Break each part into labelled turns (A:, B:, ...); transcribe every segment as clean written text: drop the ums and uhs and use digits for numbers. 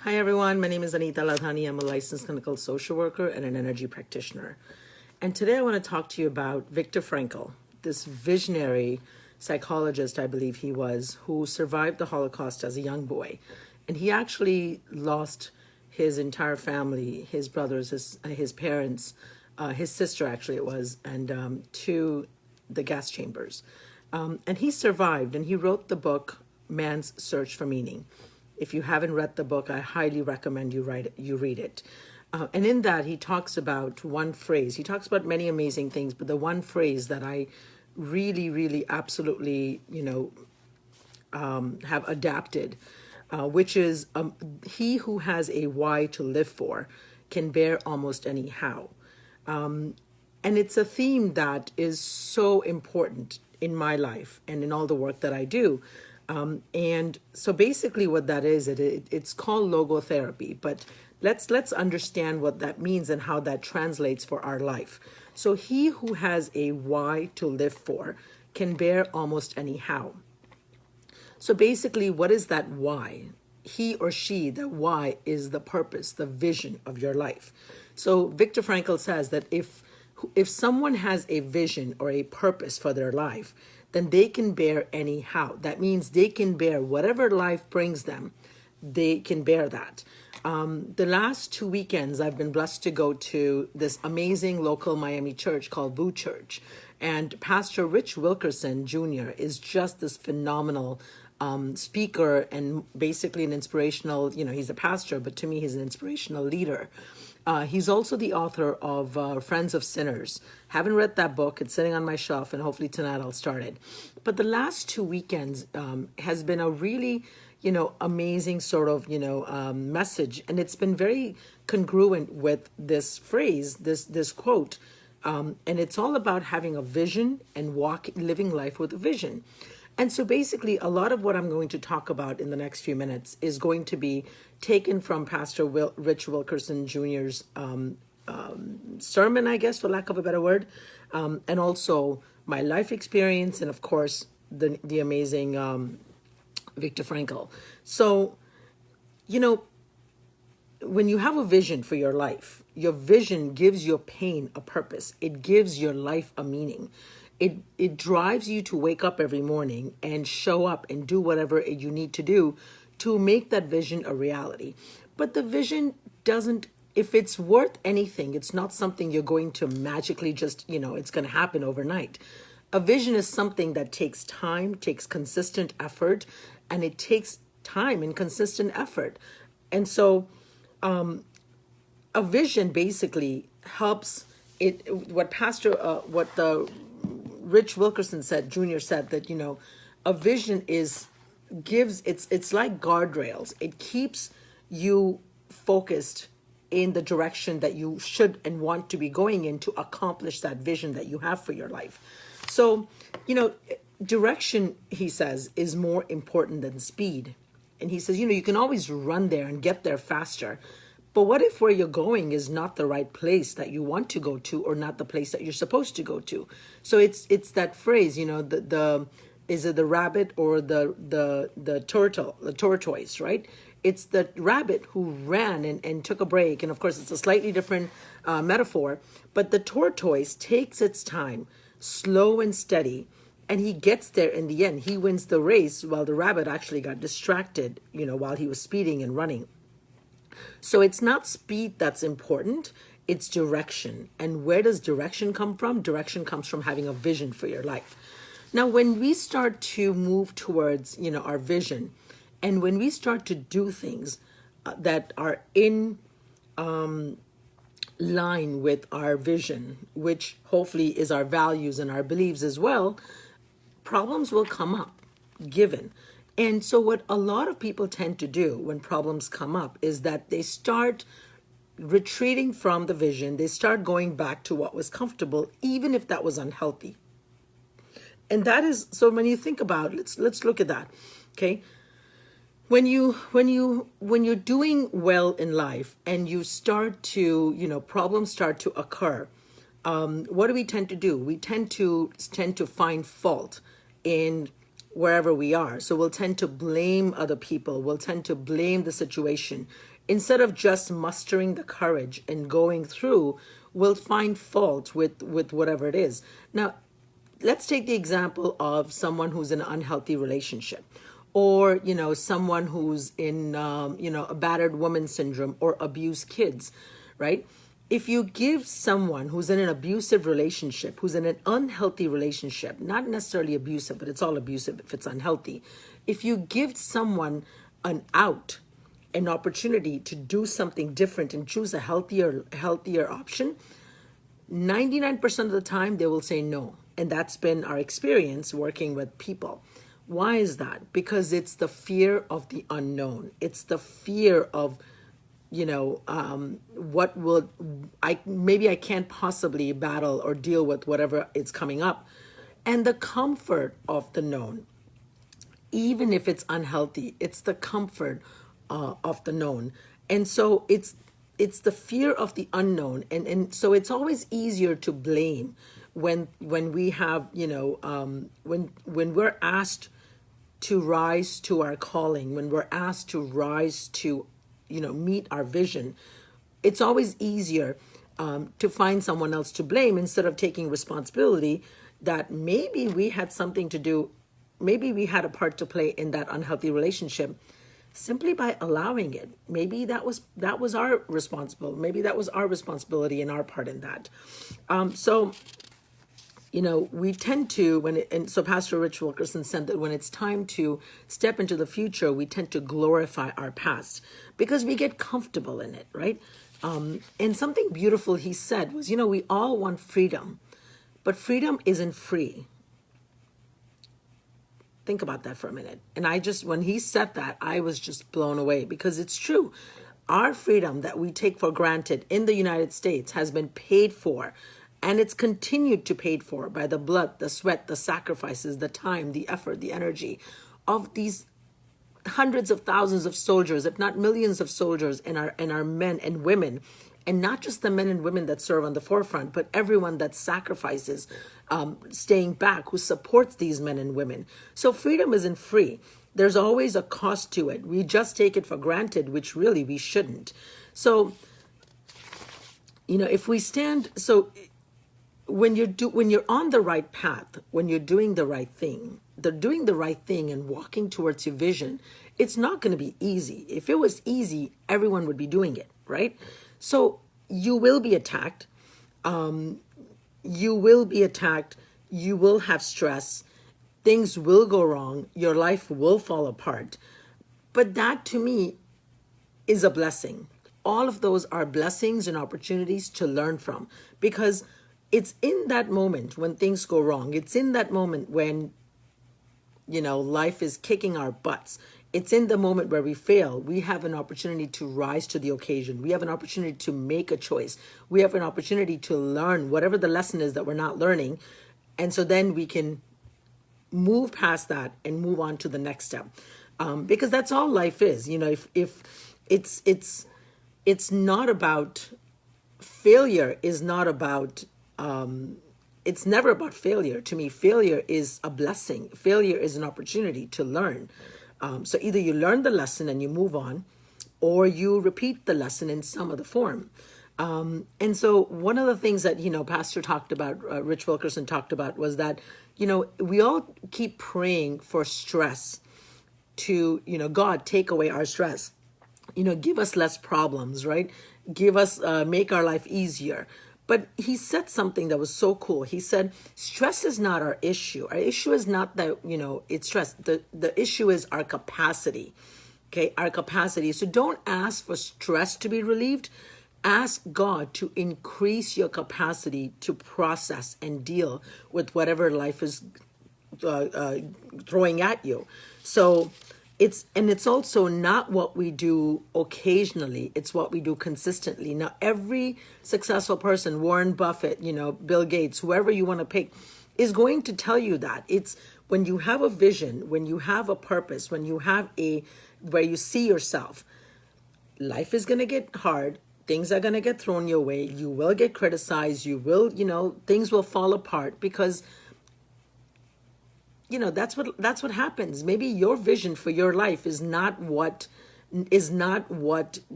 A: Hi everyone, my name is Anita Ladhani. I'm a licensed clinical social worker and an energy practitioner. And today I want to talk to you about Viktor Frankl, this visionary psychologist, I believe he was, who survived the Holocaust as a young boy. And he actually lost his entire family, his brothers, his parents, his sister actually it was, and to the gas chambers. And he survived, and he wrote the book, Man's Search for Meaning. If you haven't read the book, I highly recommend you read it. And in that, he talks about one phrase. He talks about many amazing things, but the one phrase that I really, absolutely, have adapted, which is, he who has a why to live for can bear almost any how. And it's a theme that is so important in my life and in all the work that I do. And so basically what that is, it's called logotherapy, but let's understand what that means and how that translates for our life. So he who has a why to live for can bear almost any how. So basically, what is that why? He or she, the why is the purpose, the vision of your life. So Viktor Frankl says that if someone has a vision or a purpose for their life, then they can bear any how. That means they can bear whatever life brings them, they can bear that. The last 2 weekends, I've been blessed to go to this amazing local Miami church called VU Church. And Pastor Rich Wilkerson Jr. is just this phenomenal speaker and basically an inspirational, he's a pastor, but to me, he's an inspirational leader. He's also the author of Friends of Sinners. Haven't read that book. It's sitting on my shelf, and hopefully tonight I'll start it. But the last 2 weekends has been a really, amazing sort of, message. And it's been very congruent with this phrase, this quote. And it's all about having a vision and living life with a vision. And so basically, a lot of what I'm going to talk about in the next few minutes is going to be taken from Pastor Rich Wilkerson Jr.'s sermon, I guess, for lack of a better word, and also my life experience, and of course, the amazing Viktor Frankl. So, when you have a vision for your life, your vision gives your pain a purpose. It gives your life a meaning. It drives you to wake up every morning and show up and do whatever you need to do to make that vision a reality. But the vision doesn't, if it's worth anything, it's not something you're going to magically just, it's going to happen overnight. A vision is something that takes time, takes consistent effort, and it takes time and consistent effort. And so a vision basically helps what the Rich Wilkerson Jr. said that, a vision it's like guardrails. It keeps you focused in the direction that you should and want to be going in to accomplish that vision that you have for your life. So, direction, he says, is more important than speed. And he says, you can always run there and get there faster. But what if where you're going is not the right place that you want to go to, or not the place that you're supposed to go to? So it's that phrase, is it the rabbit or the turtle, the tortoise, right? It's the rabbit who ran and took a break. And of course, it's a slightly different metaphor. But the tortoise takes its time, slow and steady, and he gets there in the end. He wins the race while the rabbit actually got distracted, while he was speeding and running. So it's not speed that's important, it's direction. And where does direction come from? Direction comes from having a vision for your life. Now, when we start to move towards, our vision, and when we start to do things that are in line with our vision, which hopefully is our values and our beliefs as well, problems will come up, given. And so what a lot of people tend to do when problems come up is that they start retreating from the vision. They start going back to what was comfortable, even if that was unhealthy. And that is, so when you think about, let's look at that. Okay. When you're doing well in life and you start to, problems start to occur, what do we tend to do? We tend to find fault in wherever we are. So we'll tend to blame other people. We'll tend to blame the situation. Instead of just mustering the courage and going through, we'll find fault with whatever it is. Now, let's take the example of someone who's in an unhealthy relationship, or someone who's in a battered woman syndrome or abused kids, right? If you give someone who's in an abusive relationship, who's in an unhealthy relationship, not necessarily abusive, but it's all abusive if it's unhealthy, if you give someone an out, an opportunity to do something different and choose a healthier option, 99% of the time they will say no. And that's been our experience working with people. Why is that? Because it's the fear of the unknown. It's the fear of, what will maybe I can't possibly battle or deal with whatever is coming up. And the comfort of the known, even if it's unhealthy, it's the comfort of the known. And so it's the fear of the unknown. And so it's always easier to blame when we have, when we're asked to rise to our calling, when we're asked to rise to, meet our vision. It's always easier to find someone else to blame instead of taking responsibility that maybe we had something to do, maybe we had a part to play in that unhealthy relationship simply by allowing it. Maybe that was our responsibility. Maybe that was our responsibility and our part in that. So we tend to, so Pastor Rich Wilkerson said that when it's time to step into the future, we tend to glorify our past because we get comfortable in it, right? And something beautiful he said was, we all want freedom, but freedom isn't free. Think about that for a minute. And when he said that, I was just blown away because it's true. Our freedom that we take for granted in the United States has been paid for, and it's continued to paid for by the blood, the sweat, the sacrifices, the time, the effort, the energy of these hundreds of thousands of soldiers, if not millions of soldiers, and our men and women. And not just the men and women that serve on the forefront, but everyone that sacrifices, staying back, who supports these men and women. So freedom isn't free. There's always a cost to it. We just take it for granted, which really we shouldn't. So, if we stand, when you're on the right path, when you're doing the right thing, and walking towards your vision, it's not going to be easy. If it was easy, everyone would be doing it, right? So you will be attacked. You will have stress. Things will go wrong. Your life will fall apart. But that, to me, is a blessing. All of those are blessings and opportunities to learn from, because it's in that moment when things go wrong. It's in that moment when, life is kicking our butts. It's in the moment where we fail. We have an opportunity to rise to the occasion. We have an opportunity to make a choice. We have an opportunity to learn whatever the lesson is that we're not learning. And so then we can move past that and move on to the next step. Because that's all life is. If it's not about failure, is not about, it's never about failure. To me, failure is a blessing. Failure is an opportunity to learn. So either you learn the lesson and you move on, or you repeat the lesson in some other form. And so one of the things that, Pastor talked about, Rich Wilkerson talked about, was that, we all keep praying for stress to, God, take away our stress, give us less problems, right? Give us, make our life easier. But he said something that was so cool. He said, stress is not our issue. Our issue is not that, it's stress. The issue is our capacity. Okay, our capacity. So don't ask for stress to be relieved. Ask God to increase your capacity to process and deal with whatever life is throwing at you. So it's also not what we do occasionally, it's what we do consistently. Now, every successful person, Warren Buffett, Bill Gates, whoever you want to pick, is going to tell you that. It's when you have a vision, when you have a purpose, when you have where you see yourself, life is going to get hard. Things are going to get thrown your way. You will get criticized. You will, things will fall apart, because that's what happens. Maybe your vision for your life is not what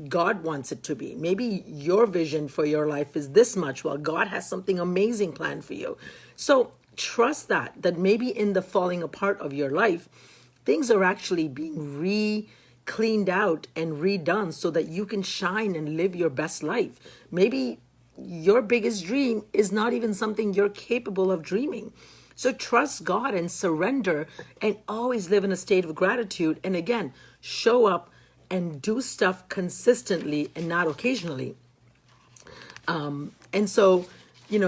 A: God wants it to be. Maybe your vision for your life is this much, while God has something amazing planned for you. So trust that maybe in the falling apart of your life, things are actually being cleaned out and redone so that you can shine and live your best life. Maybe your biggest dream is not even something you're capable of dreaming. So trust God and surrender and always live in a state of gratitude. And again, show up and do stuff consistently and not occasionally. And so,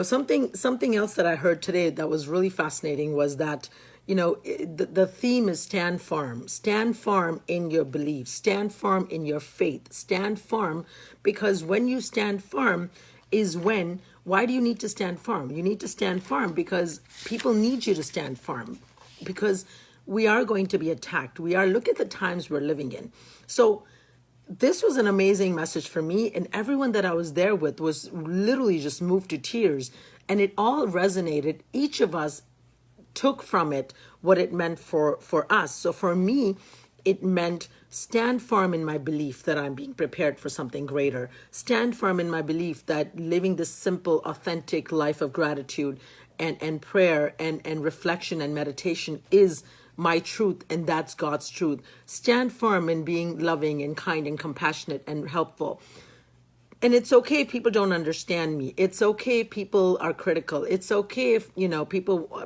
A: something else that I heard today that was really fascinating was that, the theme is stand firm. Stand firm in your beliefs. Stand firm in your faith. Stand firm, because when you stand firm why do you need to stand firm? You need to stand firm because people need you to stand firm, because we are going to be attacked. Look at the times we're living in. So this was an amazing message for me, and everyone that I was there with was literally just moved to tears, and it all resonated. Each of us took from it what it meant for us. So for me, it meant stand firm in my belief that I'm being prepared for something greater. Stand firm in my belief that living this simple, authentic life of gratitude and prayer and reflection and meditation is my truth, and that's God's truth. Stand firm in being loving and kind and compassionate and helpful. And it's okay if people don't understand me. It's okay if people are critical. It's okay if,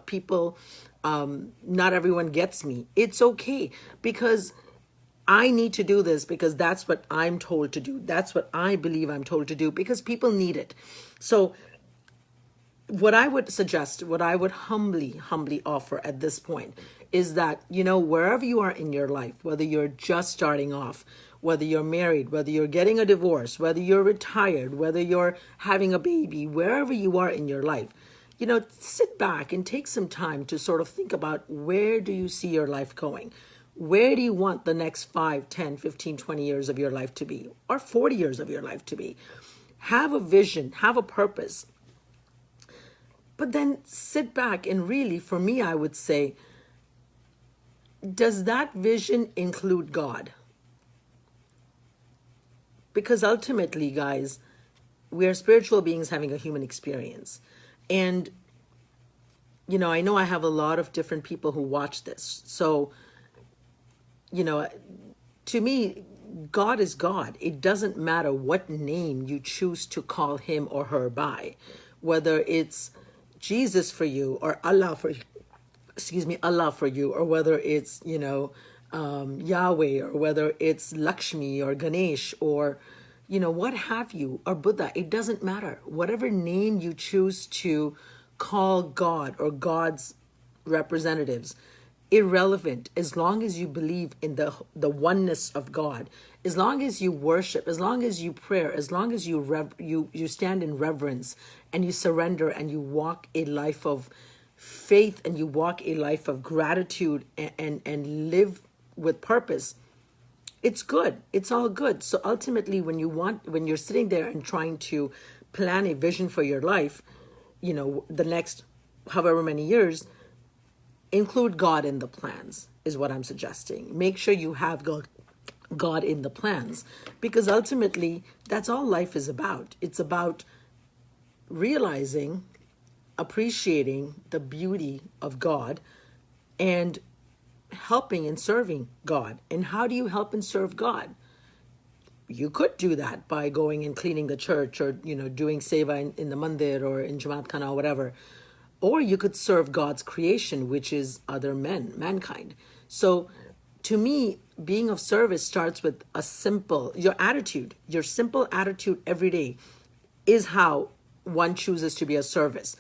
A: people not everyone gets me. It's okay, because I need to do this, because that's what I'm told to do. That's what I believe I'm told to do, because people need it. So what I would suggest, what I would humbly offer at this point is that, wherever you are in your life, whether you're just starting off, whether you're married, whether you're getting a divorce, whether you're retired, whether you're having a baby, wherever you are in your life, sit back and take some time to sort of think about, where do you see your life going? Where do you want the next 5, 10, 15, 20 years of your life to be, or 40 years of your life to be? Have a vision, have a purpose. But then sit back and really, for me, I would say, does that vision include God? Because ultimately, guys, we are spiritual beings having a human experience. And, I know I have a lot of different people who watch this. So, to me, God is God. It doesn't matter what name you choose to call him or her by, whether it's Jesus for you or Allah for you, or whether it's, Yahweh, or whether it's Lakshmi or Ganesh, or, what have you, or Buddha. It doesn't matter. Whatever name you choose to call God or God's representatives, irrelevant, as long as you believe in the oneness of God, as long as you worship, as long as you pray, as long as you stand in reverence and you surrender and you walk a life of faith and you walk a life of gratitude and live with purpose, it's good. It's all good. So ultimately, when you're sitting there and trying to plan a vision for your life, the next however many years, include God in the plans is what I'm suggesting. Make sure you have God in the plans, because ultimately that's all life is about. It's about realizing, appreciating the beauty of God and helping and serving God. And how do you help and serve God? You could do that by going and cleaning the church, or doing seva in the mandir or in Jamaat Khana or whatever. Or you could serve God's creation, which is other mankind. So to me, being of service starts with your attitude. Your simple attitude every day is how one chooses to be of service.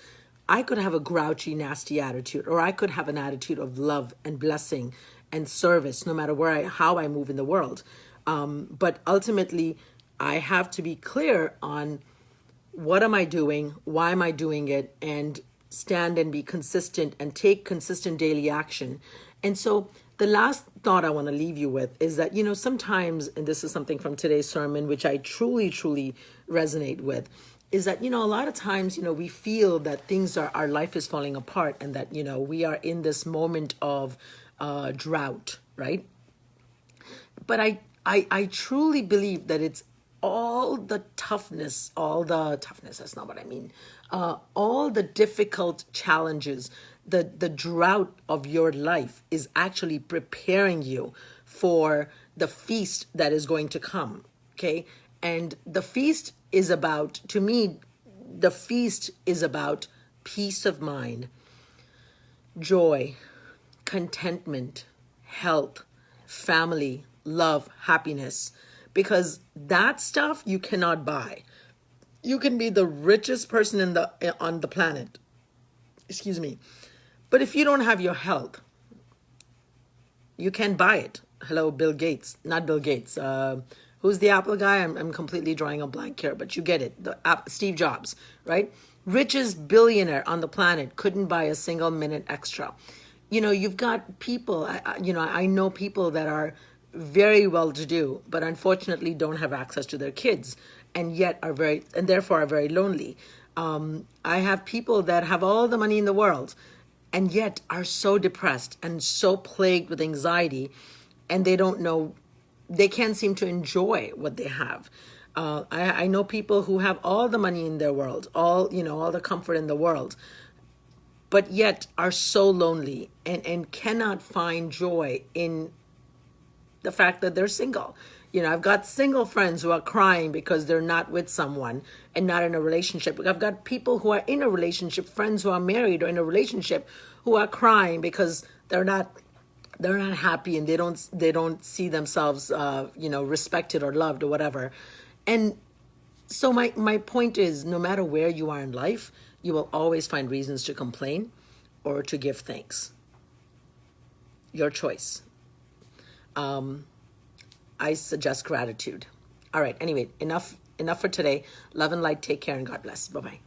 A: I could have a grouchy, nasty attitude, or I could have an attitude of love and blessing and service, no matter how I move in the world. But ultimately, I have to be clear on what am I doing, why am I doing it, and stand and be consistent and take consistent daily action. And so the last thought I want to leave you with is that, sometimes, and this is something from today's sermon, which I truly, truly resonate with, is that, a lot of times, we feel that our life is falling apart, and that, we are in this moment of drought, right? But I truly believe that it's all the toughness, that's not what I mean, all the difficult challenges, the drought of your life is actually preparing you for the feast that is going to come, okay? And the feast is about, to me, the feast is about peace of mind, joy, contentment, health, family, love, happiness, because that stuff you cannot buy. You can be the richest person on the planet, excuse me, but if you don't have your health, you can't buy it. Hello, Bill Gates, not Bill Gates. Who's the Apple guy? I'm completely drawing a blank here, but you get it. Steve Jobs, right? Richest billionaire on the planet couldn't buy a single minute extra. You've got people, I know people that are very well to do, but unfortunately don't have access to their kids, and therefore are very lonely. I have people that have all the money in the world and yet are so depressed and so plagued with anxiety, and they can't seem to enjoy what they have. I know people who have all the money in their world, all the comfort in the world, but yet are so lonely and cannot find joy in the fact that they're single. I've got single friends who are crying because they're not with someone and not in a relationship. I've got people who are in a relationship, friends who are married or in a relationship, who are crying because they're not happy, and they don't see themselves respected or loved or whatever. And so my point is, no matter where you are in life, you will always find reasons to complain or to give thanks. Your choice. I suggest gratitude. All right. Anyway, enough for today. Love and light. Take care, and God bless. Bye-bye.